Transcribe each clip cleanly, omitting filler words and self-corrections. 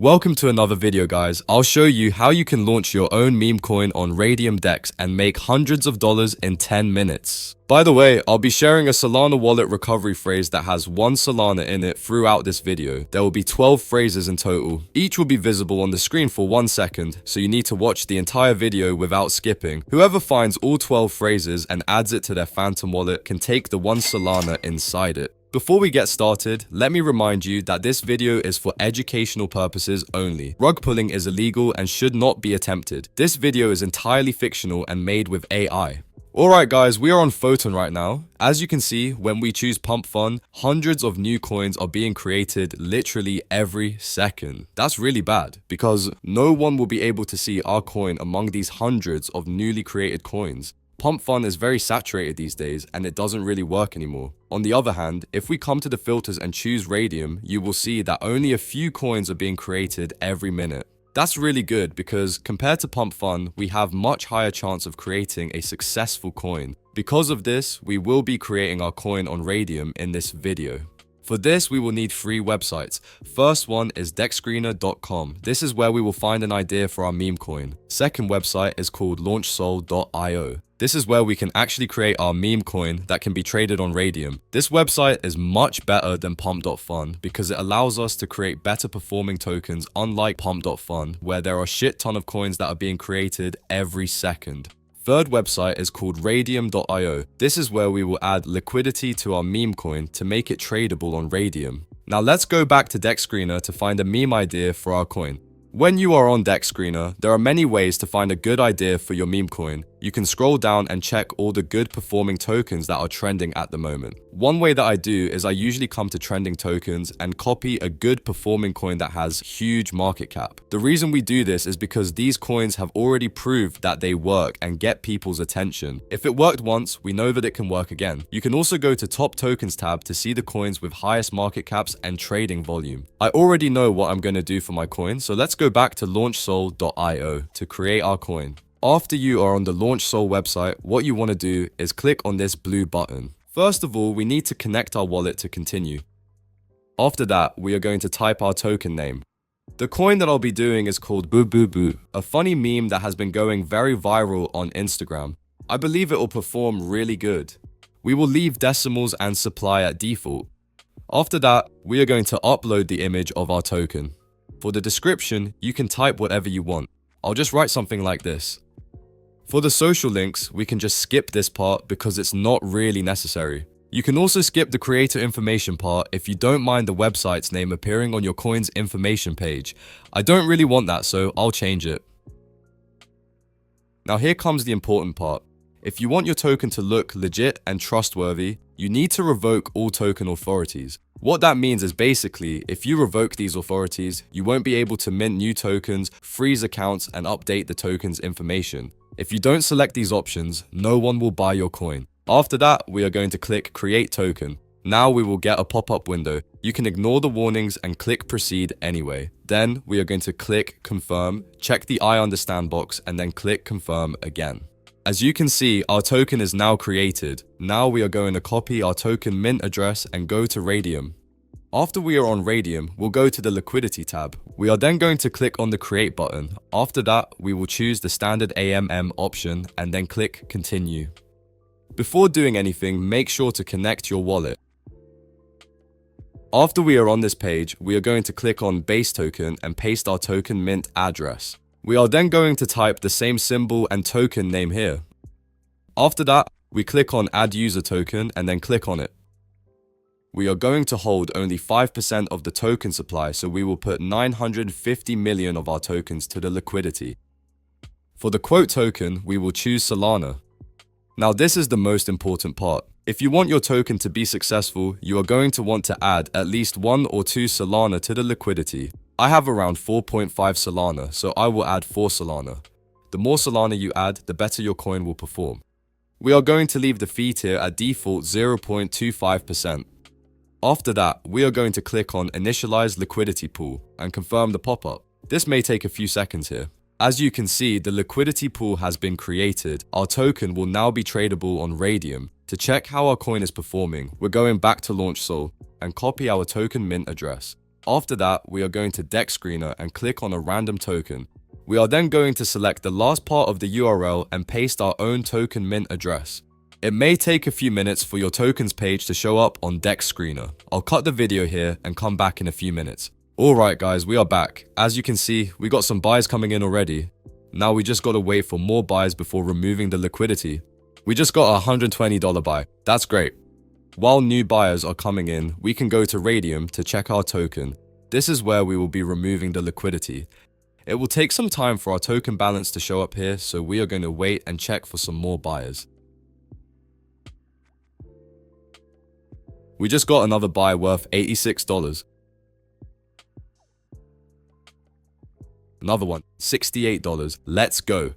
Welcome to another video, guys. I'll show you how you can launch your own meme coin on Raydium DEX and make hundreds of dollars in 10 minutes. By the way, I'll be sharing a Solana wallet recovery phrase that has 1 Solana in it throughout this video. There will be 12 phrases in total. Each will be visible on the screen for 1 second, so you need to watch the entire video without skipping. Whoever finds all 12 phrases and adds it to their Phantom wallet can take the 1 Solana inside it. Before we get started, let me remind you that this video is for educational purposes only. Rug pulling is illegal and should not be attempted. This video is entirely fictional and made with AI. Alright guys, we are on Photon right now. As you can see, when we choose PumpFun, hundreds of new coins are being created literally every second. That's really bad, because no one will be able to see our coin among these hundreds of newly created coins. PumpFun is very saturated these days and it doesn't really work anymore. On the other hand, if we come to the filters and choose Raydium, you will see that only a few coins are being created every minute. That's really good because compared to PumpFun, we have much higher chance of creating a successful coin. Because of this, we will be creating our coin on Raydium in this video. For this, we will need 3 websites. First one is dexscreener.com. This is where we will find an idea for our meme coin. Second website is called launchsol.io. This is where we can actually create our meme coin that can be traded on Raydium. This website is much better than pump.fun because it allows us to create better performing tokens, unlike pump.fun, where there are a shit ton of coins that are being created every second. Third website is called Raydium.io. This is where we will add liquidity to our meme coin to make it tradable on Raydium. Now let's go back to DexScreener to find a meme idea for our coin. When you are on DexScreener, there are many ways to find a good idea for your meme coin. You can scroll down and check all the good performing tokens that are trending at the moment. One way that I do is I usually come to trending tokens and copy a good performing coin that has huge market cap. The reason we do this is because these coins have already proved that they work and get people's attention. If it worked once, we know that it can work again. You can also go to Top Tokens tab to see the coins with highest market caps and trading volume. I already know what I'm going to do for my coin, so let's go back to launchsol.io to create our coin. After you are on the LaunchSol website, what you want to do is click on this blue button. First of all, we need to connect our wallet to continue. After that, we are going to type our token name. The coin that I'll be doing is called BUBUBU, a funny meme that has been going very viral on Instagram. I believe it will perform really good. We will leave decimals and supply at default. After that, we are going to upload the image of our token. For the description, you can type whatever you want. I'll just write something like this. For the social links, we can just skip this part because it's not really necessary. You can also skip the creator information part if you don't mind the website's name appearing on your coin's information page. I don't really want that, so I'll change it. Now here comes the important part. If you want your token to look legit and trustworthy, you need to revoke all token authorities. What that means is basically, if you revoke these authorities, you won't be able to mint new tokens, freeze accounts, and update the token's information. If you don't select these options, no one will buy your coin. After that, we are going to click Create Token. Now we will get a pop-up window. You can ignore the warnings and click Proceed anyway. Then we are going to click Confirm, check the I understand box, and then click Confirm again. As you can see, our token is now created. Now we are going to copy our token mint address and go to Raydium. After we are on Raydium, we'll go to the Liquidity tab. We are then going to click on the Create button. After that, we will choose the standard AMM option and then click Continue. Before doing anything, make sure to connect your wallet. After we are on this page, we are going to click on Base Token and paste our token mint address. We are then going to type the same symbol and token name here. After that, we click on Add User Token and then click on it. We are going to hold only 5% of the token supply, so we will put 950 million of our tokens to the liquidity. For the quote token, we will choose Solana. Now this is the most important part. If you want your token to be successful, you are going to want to add at least 1 or 2 Solana to the liquidity. I have around 4.5 Solana, so I will add 4 Solana. The more Solana you add, the better your coin will perform. We are going to leave the fee tier at default 0.25%. After that, we are going to click on Initialize Liquidity Pool and confirm the pop-up. This may take a few seconds here. As you can see, the liquidity pool has been created. Our token will now be tradable on Raydium. To check how our coin is performing, we're going back to LaunchSol and copy our token mint address. After that, we are going to Deck Screener and click on a random token. We are then going to select the last part of the URL and paste our own token mint address. It may take a few minutes for your tokens page to show up on Deck Screener. I'll cut the video here and come back in a few minutes. Alright guys, we are back. As you can see, we got some buys coming in already. Now we just gotta wait for more buys before removing the liquidity. We just got a $120 buy. That's great. While new buyers are coming in, we can go to Raydium to check our token. This is where we will be removing the liquidity. It will take some time for our token balance to show up here, so we are going to wait and check for some more buyers. We just got another buy worth $86. Another one, $68. Let's go.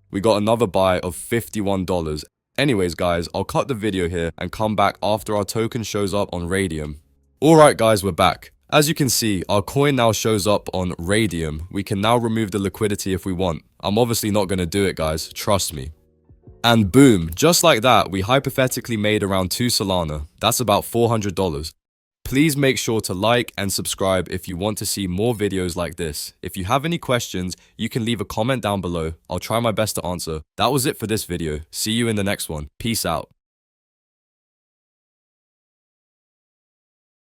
We got another buy of $51. Anyways guys, I'll cut the video here and come back after our token shows up on Raydium. Alright guys, we're back. As you can see, our coin now shows up on Raydium. We can now remove the liquidity if we want. I'm obviously not going to do it guys, trust me. And boom, just like that, we hypothetically made around 2 Solana. That's about $400. Please make sure to like and subscribe if you want to see more videos like this. If you have any questions, you can leave a comment down below. I'll try my best to answer. That was it for this video. See you in the next one. Peace out.